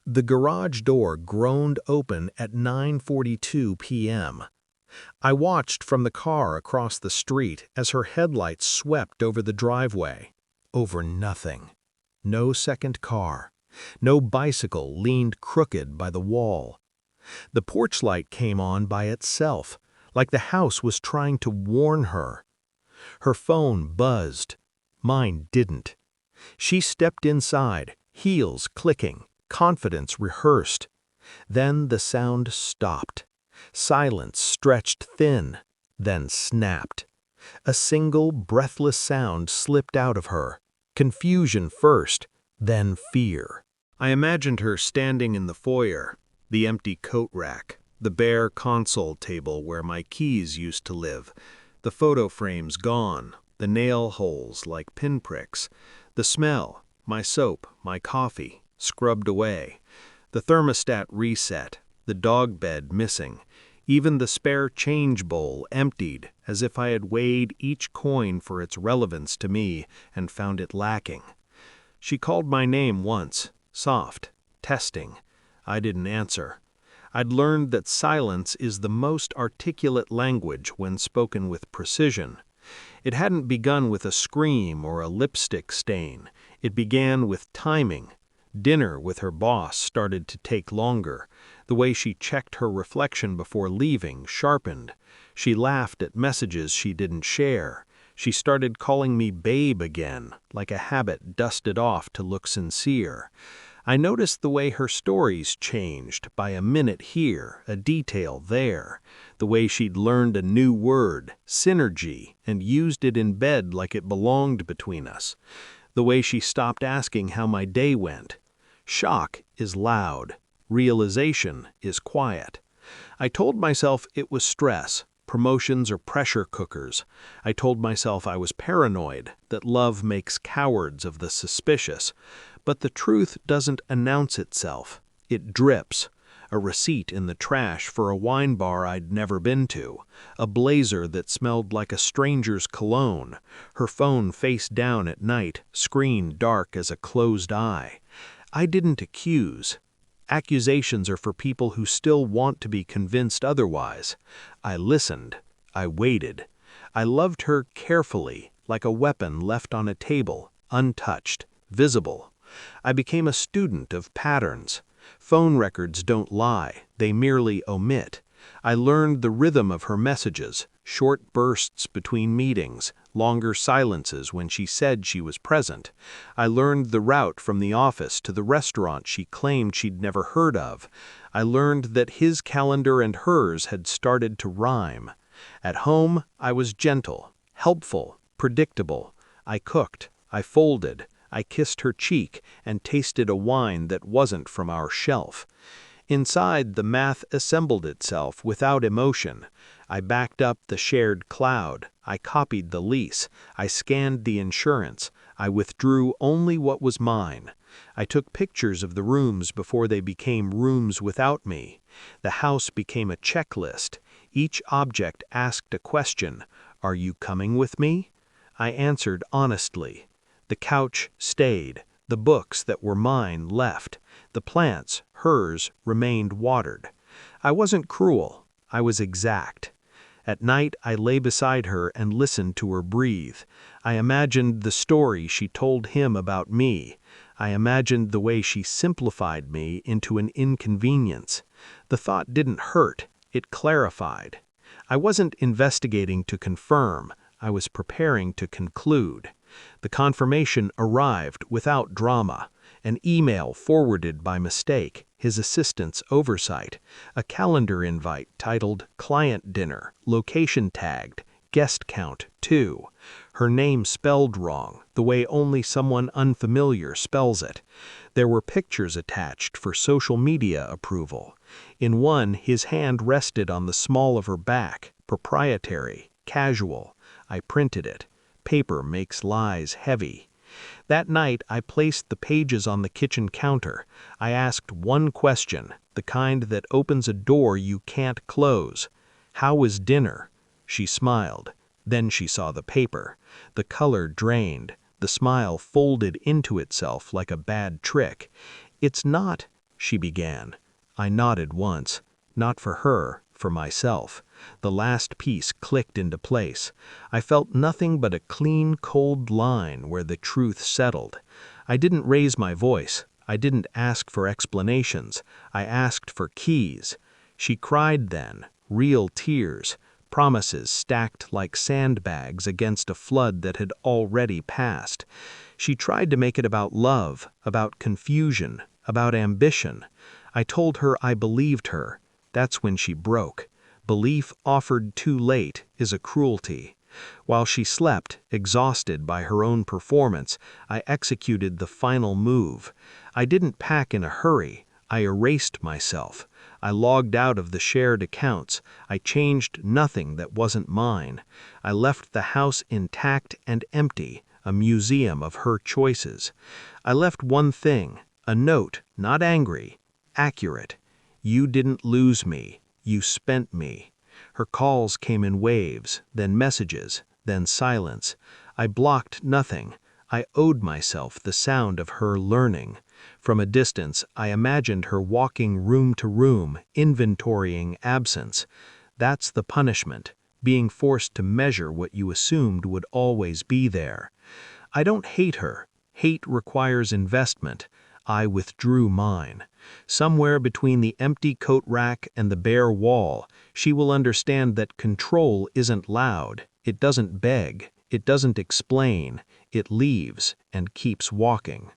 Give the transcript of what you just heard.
The garage door groaned open at 9:42 p.m. I watched from the car across the street as her headlights swept over the driveway. Over nothing. No second car. No bicycle leaned crooked by the wall. The porch light came on by itself, like the house was trying to warn her. Her phone buzzed. Mine didn't. She stepped inside, heels clicking, confidence rehearsed. Then the sound stopped. Silence stretched thin, then snapped. A single breathless sound slipped out of her. Confusion first, then fear. I imagined her standing in the foyer, the empty coat rack, the bare console table where my keys used to live, the photo frames gone, the nail holes like pinpricks, the smell, my soap, my coffee, scrubbed away, the thermostat reset, the dog bed missing, even the spare change bowl emptied as if I had weighed each coin for its relevance to me and found it lacking. She called my name once, soft, testing. I didn't answer. I'd learned that silence is the most articulate language when spoken with precision. It hadn't begun with a scream or a lipstick stain. It began with timing. Dinner with her boss started to take longer. The way she checked her reflection before leaving sharpened. She laughed at messages she didn't share. She started calling me babe again, like a habit dusted off to look sincere. I noticed the way her stories changed, by a minute here, a detail there. The way she'd learned a new word, synergy, and used it in bed like it belonged between us. The way she stopped asking how my day went. Shock is loud. Realization is quiet. I told myself it was stress, promotions or pressure cookers. I told myself I was paranoid, that love makes cowards of the suspicious. But the truth doesn't announce itself. It drips. A receipt in the trash for a wine bar I'd never been to. A blazer that smelled like a stranger's cologne. Her phone face down at night, screen dark as a closed eye. I didn't accuse. Accusations are for people who still want to be convinced otherwise. I listened. I waited. I loved her carefully, like a weapon left on a table, untouched, visible. I became a student of patterns. Phone records don't lie, they merely omit. I learned the rhythm of her messages, short bursts between meetings, longer silences when she said she was present. I learned the route from the office to the restaurant she claimed she'd never heard of. I learned that his calendar and hers had started to rhyme. At home, I was gentle, helpful, predictable. I cooked, I folded, I kissed her cheek and tasted a wine that wasn't from our shelf. Inside, the math assembled itself without emotion. I backed up the shared cloud. I copied the lease. I scanned the insurance. I withdrew only what was mine. I took pictures of the rooms before they became rooms without me. The house became a checklist. Each object asked a question. Are you coming with me? I answered honestly. The couch stayed. The books that were mine left. The plants, hers, remained watered. I wasn't cruel. I was exact. At night, I lay beside her and listened to her breathe. I imagined the story she told him about me. I imagined the way she simplified me into an inconvenience. The thought didn't hurt. It clarified. I wasn't investigating to confirm. I was preparing to conclude. The confirmation arrived without drama. An email forwarded by mistake, his assistant's oversight, a calendar invite titled Client Dinner, location tagged, guest count 2. Her name spelled wrong, the way only someone unfamiliar spells it. There were pictures attached for social media approval. In one, his hand rested on the small of her back, proprietary, casual. I printed it. Paper makes lies heavy. That night, I placed the pages on the kitchen counter. I asked one question, the kind that opens a door you can't close. How was dinner? She smiled. Then she saw the paper. The color drained. The smile folded into itself like a bad trick. It's not, she began. I nodded once. Not for her, for myself. The last piece clicked into place. I felt nothing but a clean, cold line where the truth settled. I didn't raise my voice. I didn't ask for explanations. I asked for keys. She cried then, real tears, promises stacked like sandbags against a flood that had already passed. She tried to make it about love, about confusion, about ambition. I told her I believed her. That's when she broke. Belief offered too late is a cruelty. While she slept, exhausted by her own performance, I executed the final move. I didn't pack in a hurry. I erased myself. I logged out of the shared accounts. I changed nothing that wasn't mine. I left the house intact and empty, a museum of her choices. I left one thing, a note, not angry, accurate. You didn't lose me. You spent me. Her calls came in waves, then messages, then silence. I blocked nothing. I owed myself the sound of her learning. From a distance, I imagined her walking room to room, inventorying absence. That's the punishment, being forced to measure what you assumed would always be there. I don't hate her. Hate requires investment. I withdrew mine. Somewhere between the empty coat rack and the bare wall, she will understand that control isn't loud. It doesn't beg. It doesn't explain. It leaves and keeps walking.